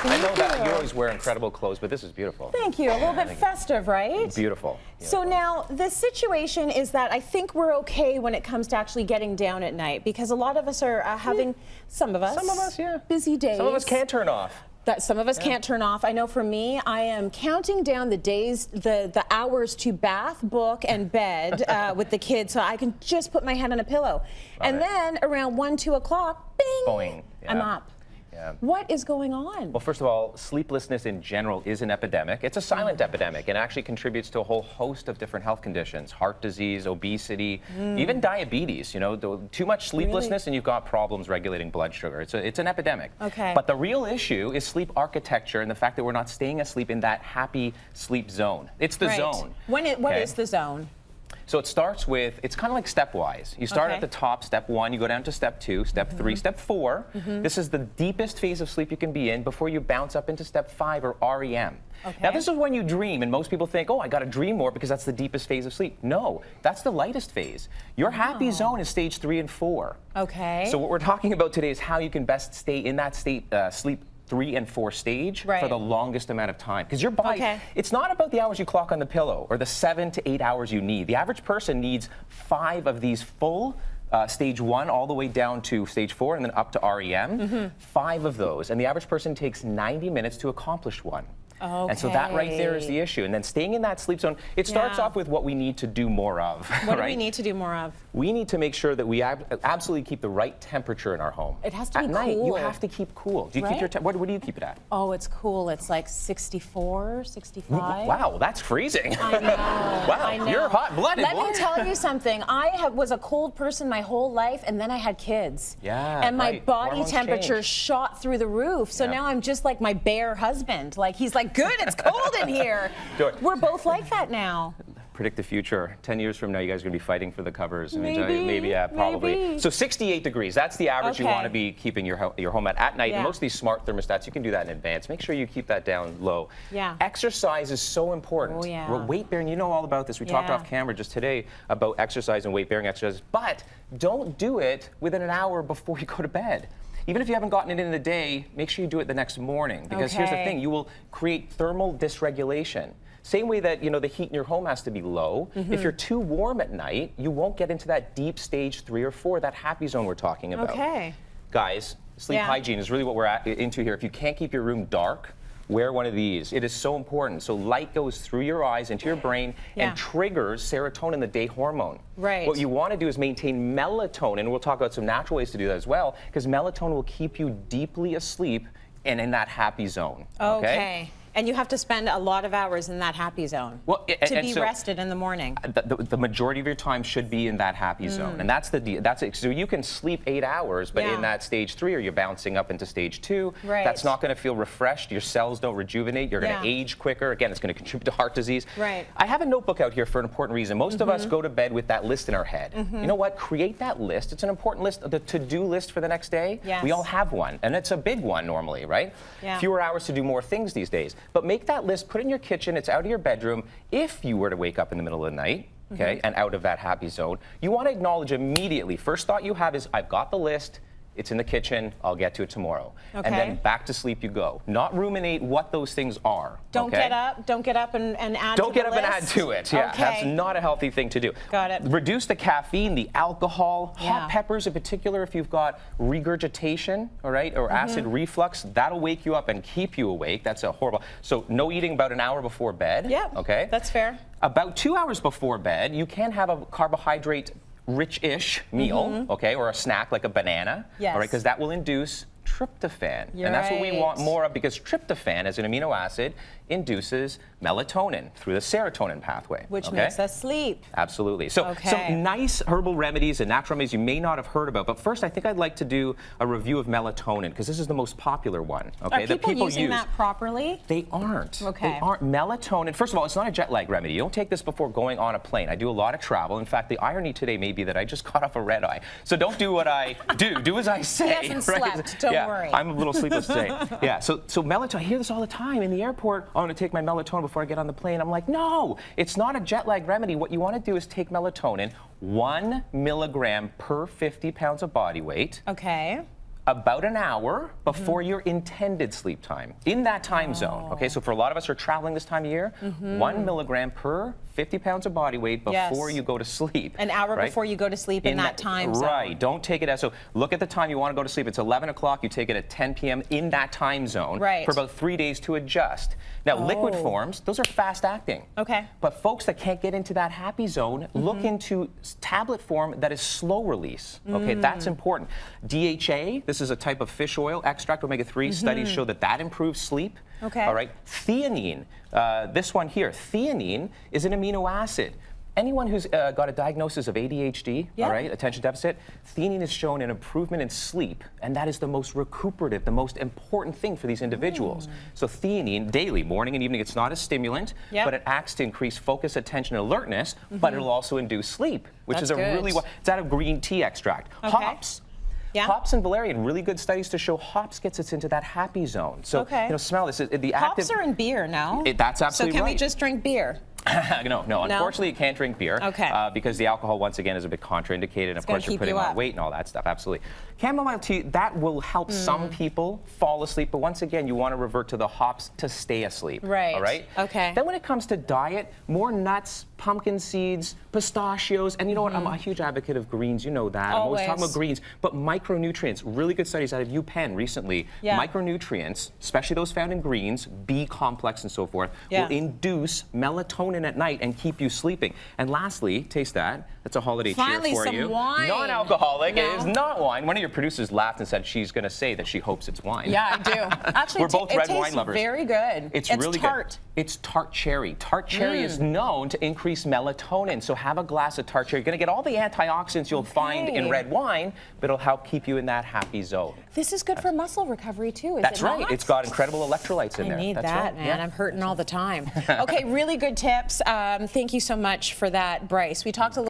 I know that you always wear incredible clothes, but this is beautiful. Thank you. A little bit festive, right? Beautiful. So now the situation is that I think we're okay when it comes to actually getting down at night, because a lot of us are having, some of us, yeah, busy days. Some of us can't turn off. That some of us can't turn off. I know for me, I am counting down the days, the hours to bath, book, and bed with the kids, so I can just put my head on a pillow. And then around 1, 2 o'clock, bing, boing, I'm up. Yeah. What is going on? Well, first of all, sleeplessness in general is an epidemic. It's a silent epidemic and actually contributes to a whole host of different health conditions, heart disease, obesity, even diabetes. You know, too much sleeplessness and you've got problems regulating blood sugar. It's an epidemic. Okay. But the real issue is sleep architecture and the fact that we're not staying asleep in that happy sleep zone. It's the zone. What is the zone? So it starts with, it's kind of like stepwise. You start at the top, step 1, you go down to step 2, step 3, step 4. This is the deepest phase of sleep you can be in before you bounce up into step 5 or REM. Now this is when you dream, and most people think, oh, I got to dream more because that's the deepest phase of sleep. No, that's the lightest phase. Your happy zone is stage 3 and 4. Okay. So what we're talking about today is how you can best stay in that state, sleep 3 and 4 stage for the longest amount of time. Because your body, it's not about the hours you clock on the pillow or the 7 to 8 hours you need. The average person needs 5 of these full stage 1 all the way down to stage 4 and then up to REM. 5 of those. And the average person takes 90 minutes to accomplish one. And so that right there is the issue. And then staying in that sleep zone, it starts off with what we need to do more of. What do we need to do more of? We need to make sure that we absolutely keep the right temperature in our home. It has to be cool. At night, you have to keep cool. Do you keep your what do you keep it at? Oh, it's cool. It's like 64, 65. Wow, that's freezing. I know. Wow, I know. You're hot-blooded. Let me tell you something. I was a cold person my whole life, and then I had kids. Yeah, and my body Hormones temperature change. shot through the roof. So now I'm just like my bear husband. Like, he's like, good, it's cold in here. We're both like that now. Predict the future. 10 years from now, you guys are going to be fighting for the covers. Maybe, yeah, probably. maybe. So 68 degrees, that's the average you want to be keeping your home at night. And most of these smart thermostats, you can do that in advance. Make sure you keep that down low. Exercise is so important. Weight bearing, you know all about this. We talked off camera just today about exercise and weight bearing exercises, but don't do it within an hour before you go to bed. Even if you haven't gotten it in the day, make sure you do it the next morning. Because here's the thing, you will create thermal dysregulation. Same way that, you know, the heat in your home has to be low. If you're too warm at night, you won't get into that deep stage 3 or 4, that happy zone we're talking about. Guys, sleep hygiene is really what we're into here. If you can't keep your room dark, wear one of these. It is so important. So light goes through your eyes into your brain and triggers serotonin, the day hormone. What you want to do is maintain melatonin, and we'll talk about some natural ways to do that as well, because melatonin will keep you deeply asleep and in that happy zone. And you have to spend a lot of hours in that happy zone to be rested in the morning. The majority of your time should be in that happy zone, and that's it. So you can sleep 8 hours, but in that stage 3, or you're bouncing up into stage 2. That's not going to feel refreshed. Your cells don't rejuvenate. You're going to age quicker. Again, it's going to contribute to heart disease. I have a notebook out here for an important reason. Most of us go to bed with that list in our head. You know what? Create that list. It's an important list, the to-do list for the next day. We all have one, and it's a big one normally, right? Fewer hours to do more things these days. But make that list, put it in your kitchen, it's out of your bedroom. If you were to wake up in the middle of the night, and out of that happy zone, you want to acknowledge immediately. First thought you have is, I've got the list, it's in the kitchen, I'll get to it tomorrow. And then back to sleep you go. Not ruminate what those things are. Don't get up and add to the list. Don't get up and add to it. That's not a healthy thing to do. Got it. Reduce the caffeine, the alcohol, hot peppers in particular. If you've got regurgitation, all right, or acid reflux, that'll wake you up and keep you awake. That's a horrible. So no eating about an hour before bed. That's fair. About 2 hours before bed, you can have a carbohydrate rich-ish meal, or a snack like a banana, all right, because that will induce tryptophan. And that's what we want more of, because tryptophan, as an amino acid, induces melatonin through the serotonin pathway. Which makes us sleep. Absolutely. So some nice herbal remedies and natural remedies you may not have heard about. But first, I think I'd like to do a review of melatonin, because this is the most popular one. Are people using that properly? They aren't. They aren't. Melatonin, first of all, it's not a jet lag remedy. You don't take this before going on a plane. I do a lot of travel. In fact, the irony today may be that I just got off a red eye. So don't do what I do. Do as I say. He hasn't slept. Don't worry. I'm a little sleepless today. So melatonin, I hear this all the time in the airport. I'm going to take my melatonin before I get on the plane. I'm like, no, it's not a jet lag remedy. What you want to do is take melatonin, 1 milligram per 50 pounds of body weight. about an hour before your intended sleep time, in that time zone. Okay, so for a lot of us who are traveling this time of year, 1 milligram per 50 pounds of body weight before you go to sleep. An hour before you go to sleep in that time zone. Right, don't take it as, so look at the time you want to go to sleep. It's 11 o'clock, you take it at 10 p.m. in that time zone for about 3 days to adjust. Now, liquid forms, those are fast acting. Okay. But folks that can't get into that happy zone, look into tablet form that is slow release. Okay, that's important. DHA, this is a type of fish oil extract, omega-3. Studies show that that improves sleep. Okay. All right. Theanine, this one here, theanine is an amino acid. Anyone who's got a diagnosis of ADHD, all right, attention deficit, theanine is shown an improvement in sleep, and that is the most recuperative, the most important thing for these individuals. So theanine, daily, morning and evening, it's not a stimulant, but it acts to increase focus, attention, and alertness, but it'll also induce sleep, which is a really, it's out of green tea extract. Hops. Hops and valerian, really good studies to show hops gets us into that happy zone. So, you know, smell this. The hops are in beer now. That's absolutely right. So can we just drink beer? No, unfortunately you can't drink beer because the alcohol, once again, is a bit contraindicated. And of course, you're putting on weight and all that stuff, absolutely. Chamomile tea, that will help some people fall asleep, but once again, you want to revert to the hops to stay asleep. Right. All right? Okay. Then when it comes to diet, more nuts, pumpkin seeds, pistachios, and you know what, I'm a huge advocate of greens, you know that. I'm always talking about greens, but micronutrients, really good studies out of UPenn recently. Micronutrients, especially those found in greens, B complex and so forth, will induce melatonin at night and keep you sleeping. And lastly, taste that. That's a holiday cheer for you. Wine. Non-alcoholic. It is not wine. One of your producers laughed and said she's going to say that she hopes it's wine. Yeah, I do. Actually, we're both red wine lovers. Very good. It's really tart. Good. It's tart cherry. Tart cherry is known to increase melatonin. So have a glass of tart cherry. You're going to get all the antioxidants you'll find in red wine, but it'll help keep you in that happy zone. This is good for muscle recovery too. That's right. It's got incredible electrolytes in there. I need that, man. I'm hurting all the time. Okay, really good tips. Thank you so much for that, Bryce. We talked a little